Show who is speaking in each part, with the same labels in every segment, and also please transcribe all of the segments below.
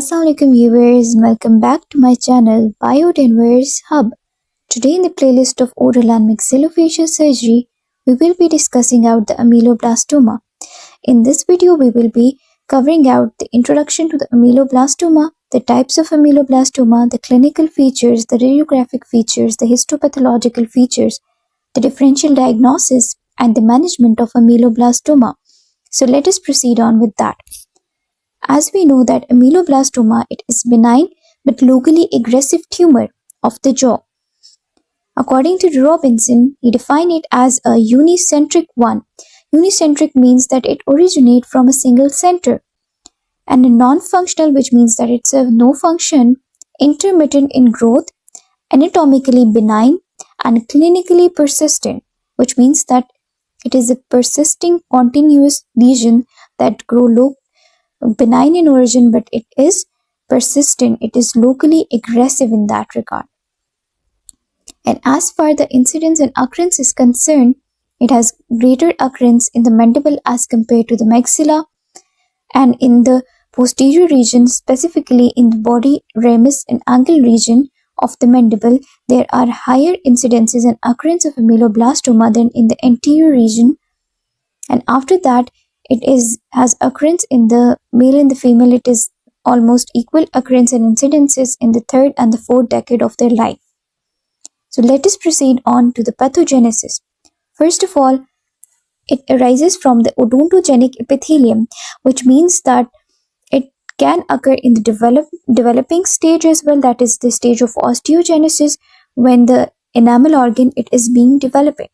Speaker 1: Assalamualaikum viewers, welcome back to my channel Denver's Hub. Today in the playlist of Oral and Maxillofacial Surgery, we will be discussing out the ameloblastoma. In this video, we will be covering out the introduction to the ameloblastoma, the types of ameloblastoma, the clinical features, the radiographic features, the histopathological features, the differential diagnosis, and the management of ameloblastoma. So let us proceed on with that. As we know that ameloblastoma, it is benign but locally aggressive tumor of the jaw. According to Robinson, he defined it as a unicentric one. Unicentric means that it originates from a single center. And a non-functional, which means that it serves no function, intermittent in growth, anatomically benign, and clinically persistent, which means that it is a persisting continuous lesion that grow benign in origin, but it is persistent, it is locally aggressive in that regard. And as far the incidence and occurrence is concerned, it has greater occurrence in the mandible as compared to the maxilla, and in the posterior region, specifically in the body, ramus and angle region of the mandible, there are higher incidences and occurrence of ameloblastoma than in the anterior region. And after that, it has occurrence in the male and the female. It is almost equal occurrence and incidences in the third and the fourth decade of their life. So let us proceed on to the pathogenesis. First of all, it arises from the odontogenic epithelium, which means that it can occur in the developing stage as well, that is the stage of osteogenesis, when the enamel organ it is being developing.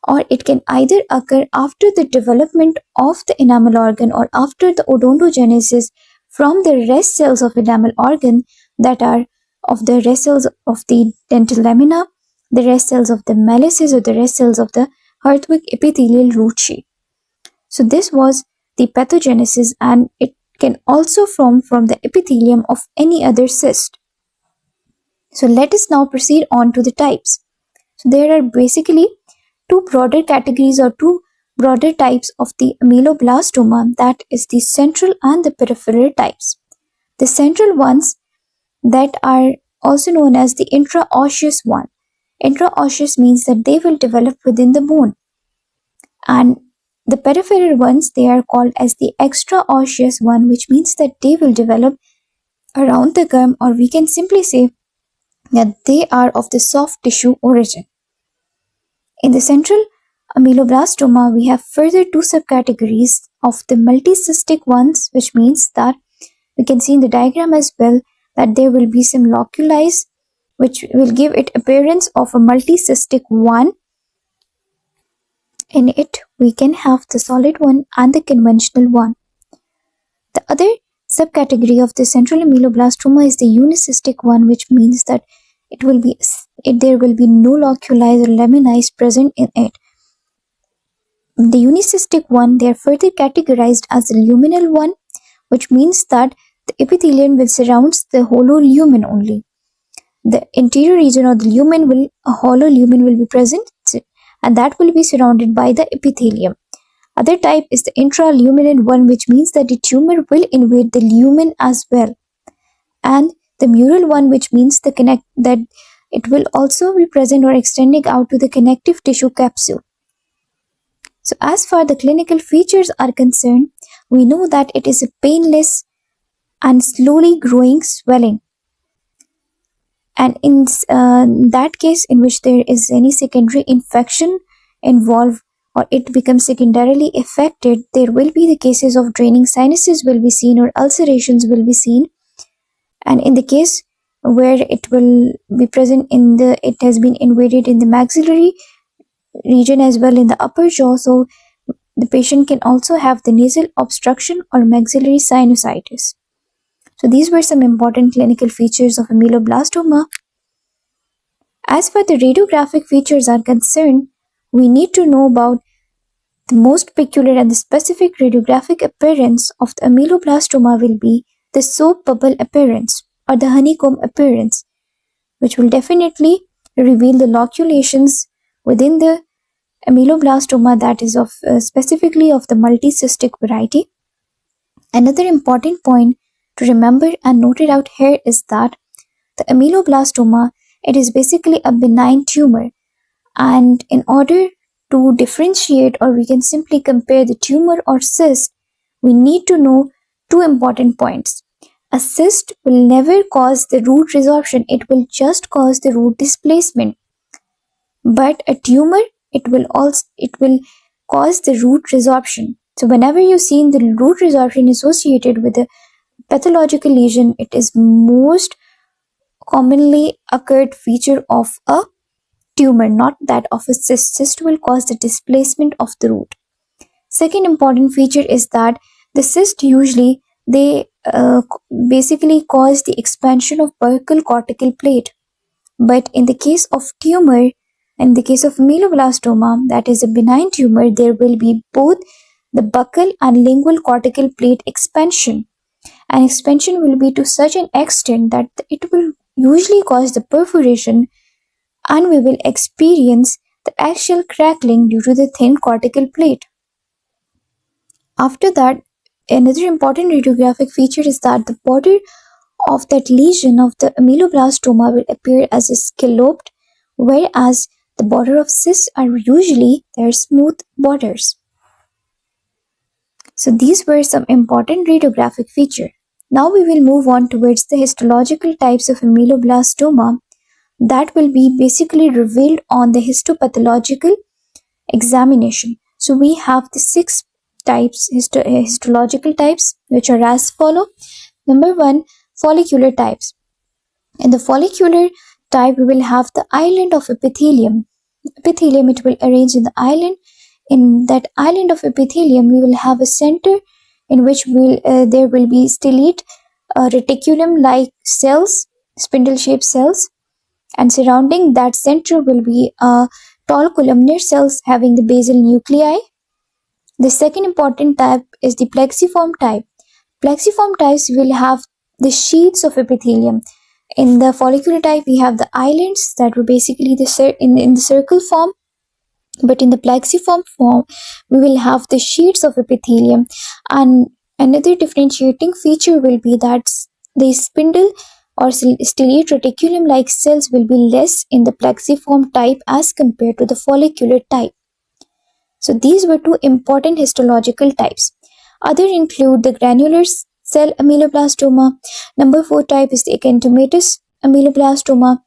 Speaker 1: Or it can either occur after the development of the enamel organ or after the odontogenesis from the rest cells of enamel organ, that are of the rest cells of the dental lamina, the rest cells of the malices, or the rest cells of the Hertwig epithelial root sheath. So this was the pathogenesis, and it can also form from the epithelium of any other cyst. So let us now proceed on to the types. So there are basically two broader categories or two broader types of the ameloblastoma, that is the central and the peripheral types. The central ones that are also known as the intraosseous one. Intraosseous means that they will develop within the bone. And the peripheral ones, they are called as the extraosseous one, which means that they will develop around the gum, or we can simply say that they are of the soft tissue origin. In the central ameloblastoma, we have further two subcategories of the multicystic ones, which means that we can see in the diagram as well that there will be some loculi which will give it appearance of a multicystic one. In it, we can have the solid one and the conventional one. The other subcategory of the central ameloblastoma is the unicystic one, which means that there will be no loculi or lamina present in it. The unicystic one, they are further categorized as the luminal one, which means that the epithelium will surround the hollow lumen only. The interior region of the hollow lumen will be present, and that will be surrounded by the epithelium. Other type is the intraluminal one, which means that the tumor will invade the lumen as well. And the mural one, which means that it will also be present or extending out to the connective tissue capsule. So as far the clinical features are concerned, we know that it is a painless and slowly growing swelling. And in that case in which there is any secondary infection involved, or it becomes secondarily affected, there will be the cases of draining sinuses will be seen, or ulcerations will be seen. And in the case where it will be present it has been invaded in the maxillary region as well in the upper jaw, so the patient can also have the nasal obstruction or maxillary sinusitis. So these were some important clinical features of ameloblastoma. As far the radiographic features are concerned, we need to know about the most peculiar and the specific radiographic appearance of the ameloblastoma will be the soap bubble appearance or the honeycomb appearance, which will definitely reveal the loculations within the ameloblastoma, that is specifically of the multicystic variety. Another important point to remember and note it out here is that the ameloblastoma, it is basically a benign tumor, and in order to differentiate, or we can simply compare the tumor or cyst, we need to know two important points. A cyst will never cause the root resorption, it will just cause the root displacement. But a tumor, it will cause the root resorption. So whenever you see the root resorption associated with a pathological lesion, it is most commonly occurred feature of a tumor, not that of a cyst. Cyst will cause the displacement of the root. Second important feature is that the cyst usually they basically cause the expansion of buccal cortical plate. But in the case of tumor, in the case of ameloblastoma, that is a benign tumor, there will be both the buccal and lingual cortical plate expansion. And expansion will be to such an extent that it will usually cause the perforation, and we will experience the axial crackling due to the thin cortical plate. After that, another important radiographic feature is that the border of that lesion of the ameloblastoma will appear as a scalloped, whereas the border of cysts are usually their smooth borders. So these were some important radiographic features. Now we will move on towards the histological types of ameloblastoma that will be basically revealed on the histopathological examination. So we have the 6 types, histological types, which are as follow. Number 1, follicular types. In the follicular type, we will have the island of epithelium. Epithelium, it will arrange in the island. In that island of epithelium, we will have a center in which there will be stellate reticulum-like cells, spindle-shaped cells, and surrounding that center will be tall columnar cells having the basal nuclei. The second important type is the plexiform type. Plexiform types will have the sheets of epithelium. In the follicular type, we have the islands that were basically in the circle form, but in the plexiform form, we will have the sheets of epithelium. And another differentiating feature will be that the spindle or stellate reticulum-like cells will be less in the plexiform type as compared to the follicular type. So these were 2 important histological types. Other include the granular cell ameloblastoma. Number 4 type is the acanthomatous ameloblastoma.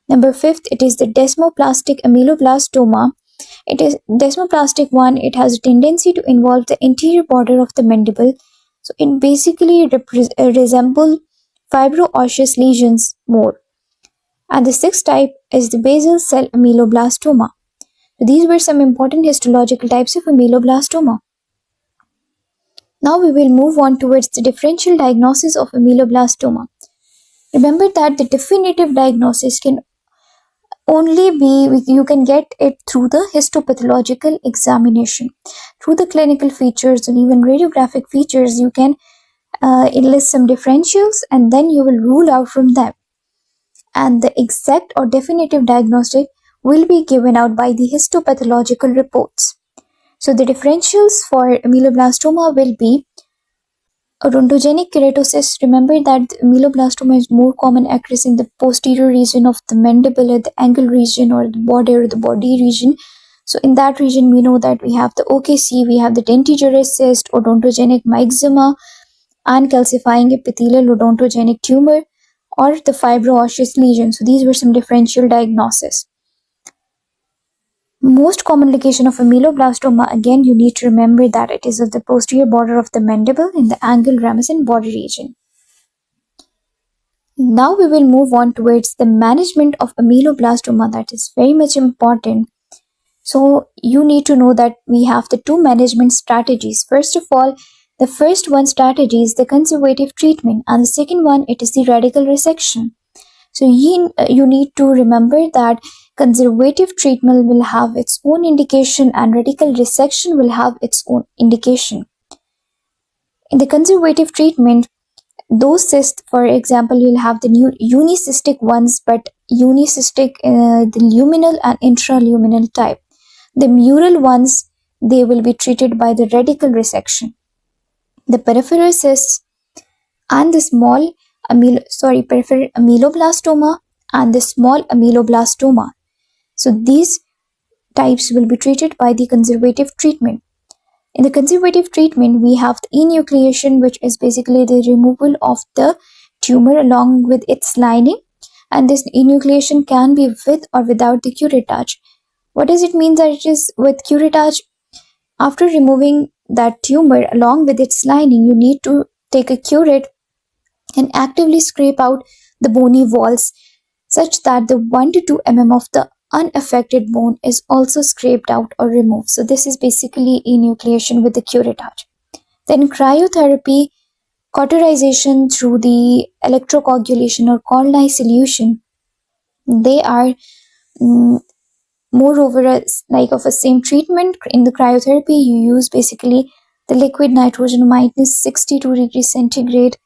Speaker 1: Number 5th, it is the desmoplastic ameloblastoma. It is desmoplastic one. It has a tendency to involve the anterior border of the mandible. So it basically resembles fibro-osseous lesions more. And the 6th type is the basal cell ameloblastoma. So these were some important histological types of ameloblastoma. Now we will move on towards the differential diagnosis of ameloblastoma. Remember that the definitive diagnosis can only be, you can get it through the histopathological examination. Through the clinical features and even radiographic features, you can enlist some differentials and then you will rule out from them. And the exact or definitive diagnostic will be given out by the histopathological reports. So the differentials for ameloblastoma will be odontogenic keratosis. Remember that ameloblastoma is more common occurs in the posterior region of the mandible, or the angle region, or the border, or the body region. So in that region, we know that we have the OKC, we have the dentigerous cyst, odontogenic myxoma, and calcifying epithelial odontogenic tumor, or the fibro-osseous lesion. So these were some differential diagnoses. Most common location of ameloblastoma, again, you need to remember that it is at the posterior border of the mandible in the angle, ramus, and body region. Now we will move on towards the management of ameloblastoma. That is very much important. So you need to know that we have the 2 management strategies. First of all, the first one strategy is the conservative treatment, and the second one, it is the radical resection. So you need to remember that conservative treatment will have its own indication and radical resection will have its own indication. In the conservative treatment, those cysts, for example, you'll have the new unicystic ones, but unicystic, the luminal and intraluminal type. The mural ones, they will be treated by the radical resection. The peripheral cysts and the peripheral ameloblastoma and the small ameloblastoma. So these types will be treated by the conservative treatment. In the conservative treatment, we have the enucleation, which is basically the removal of the tumor along with its lining, and this enucleation can be with or without the curettage. What does it mean that it is with curettage? After removing that tumor along with its lining, you need to take a curette and actively scrape out the bony walls such that the 1 to 2 mm of the unaffected bone is also scraped out or removed. So this is basically enucleation with the curettage. Then cryotherapy, cauterization through the electrocoagulation or Cornell solution, they are moreover like of a same treatment. In the cryotherapy, you use basically the liquid nitrogen minus 62 degrees centigrade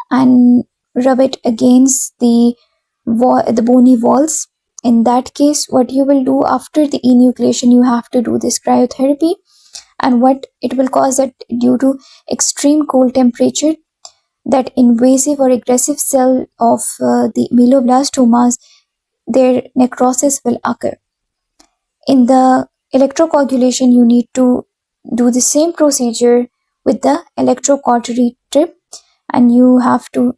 Speaker 1: and rub it against the bony walls. In that case, what you will do after the enucleation, you have to do this cryotherapy, and what it will cause that due to extreme cold temperature, that invasive or aggressive cell of the ameloblastomas, their necrosis will occur. In the electrocoagulation, you need to do the same procedure with the electrocautery tip, and you have to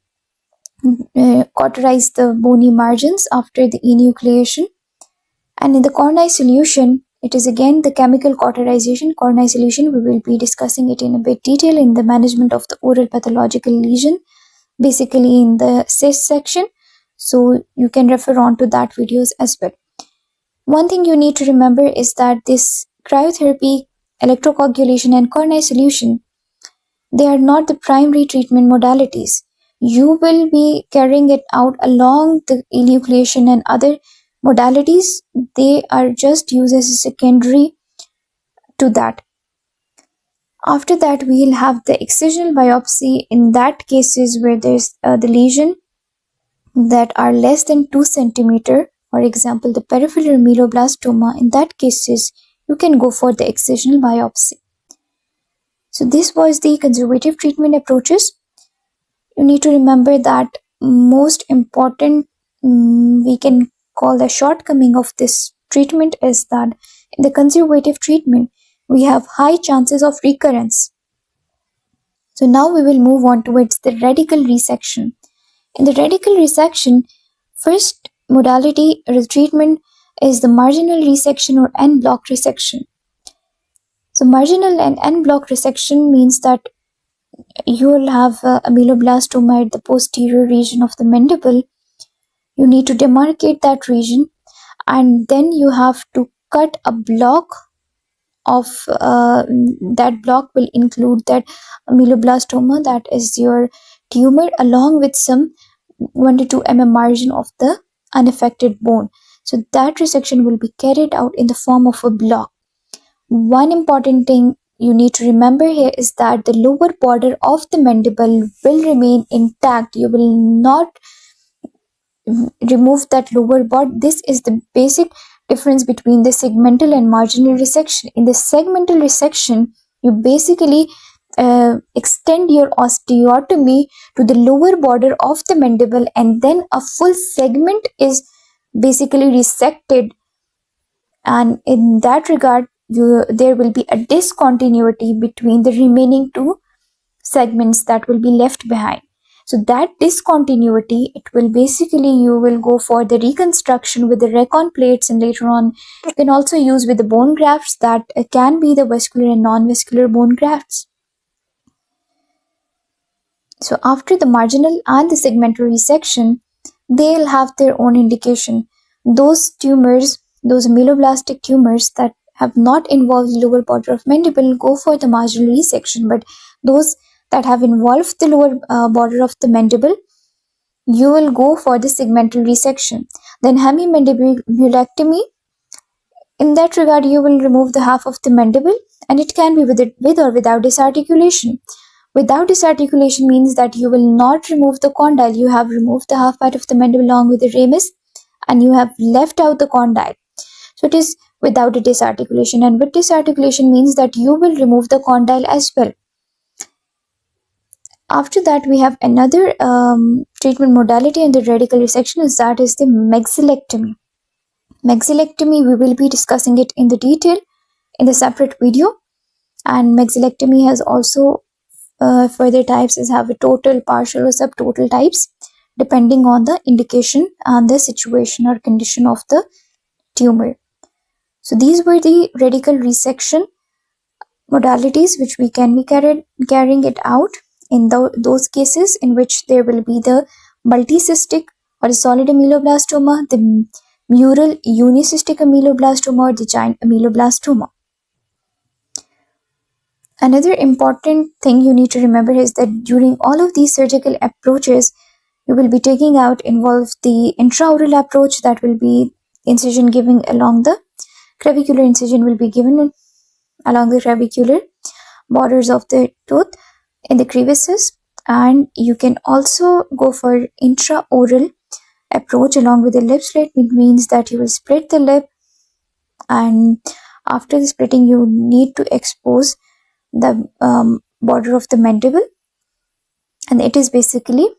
Speaker 1: cauterize the bony margins after the enucleation. And in the Cornell solution, it is again the chemical cauterization. Cornell solution, we will be discussing it in a bit detail in the management of the oral pathological lesion, basically in the cyst section. So you can refer on to that videos as well. One thing you need to remember is that this cryotherapy, electrocoagulation, and Cornell solution, they are not the primary treatment modalities. You will be carrying it out along the enucleation and other modalities. They are just used as a secondary to that. After that, we'll have the excisional biopsy. In that cases where there's the lesion that are less than 2 centimeter, for example, the peripheral ameloblastoma, in that cases, you can go for the excisional biopsy. So this was the conservative treatment approaches. You need to remember that most important, we can call the shortcoming of this treatment is that in the conservative treatment, we have high chances of recurrence. So now we will move on towards the radical resection. In the radical resection, first modality or treatment is the marginal resection or en bloc resection. So marginal and en bloc resection means that you will have ameloblastoma at the posterior region of the mandible. You need to demarcate that region, and then you have to cut a block of that block will include that ameloblastoma, that is your tumor, along with some 1 to 2 mm margin of the unaffected bone. So that resection will be carried out in the form of a block. One important thing you need to remember here is that the lower border of the mandible will remain intact. You will not remove that lower border. This is the basic difference between the segmental and marginal resection. In the segmental resection, you basically extend your osteotomy to the lower border of the mandible, and then a full segment is basically resected, and in that regard there will be a discontinuity between the remaining 2 segments that will be left behind. So that discontinuity, it will basically, you will go for the reconstruction with the recon plates, and later on you can also use with the bone grafts that can be the vascular and non-vascular bone grafts. So after the marginal and the segmental resection, they'll have their own indication. Those tumors, those ameloblastic tumors that have not involved the lower border of mandible, go for the marginal resection, but those that have involved the lower border of the mandible, you will go for the segmental resection. Then hemimandibulectomy, in that regard you will remove the half of the mandible, and it can be with or without disarticulation. Without disarticulation means that you will not remove the condyle. You have removed the half part of the mandible along with the ramus, and you have left out the condyle. So it is without a disarticulation, and with disarticulation means that you will remove the condyle as well. After that, we have another treatment modality in the radical resection, that is the maxillectomy. Maxillectomy, we will be discussing it in the detail in the separate video. And maxillectomy has also further types, is have a total, partial or subtotal types depending on the indication and the situation or condition of the tumor. So these were the radical resection modalities which we can be carrying it out in those cases in which there will be the multicystic or solid ameloblastoma, the mural unicystic ameloblastoma, or the giant ameloblastoma. Another important thing you need to remember is that during all of these surgical approaches, you will be taking out involve the intraoral approach, that will be incision giving along the clavicular incision will be given along the clavicular borders of the tooth in the crevices, and you can also go for intraoral approach along with the lip split, which means that you will split the lip, and after the splitting you need to expose the border of the mandible, and it is basically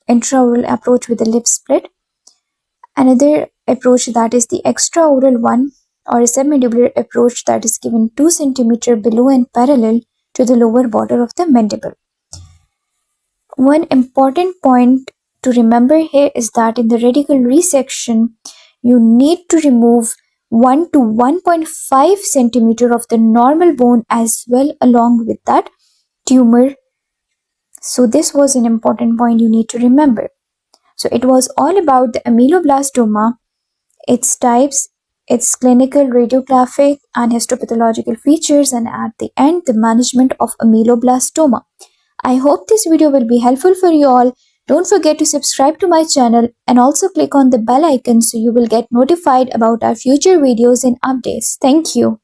Speaker 1: intraoral approach with the lip split. Another approach, that is the extraoral one, or a submandibular approach, that is given 2 cm below and parallel to the lower border of the mandible. One important point to remember here is that in the radical resection, you need to remove 1 to 1.5 centimeter of the normal bone as well along with that tumor. So this was an important point you need to remember. So it was all about the ameloblastoma, its types, its clinical, radiographic and histopathological features, and at the end, the management of ameloblastoma. I hope this video will be helpful for you all. Don't forget to subscribe to my channel and also click on the bell icon so you will get notified about our future videos and updates. Thank you.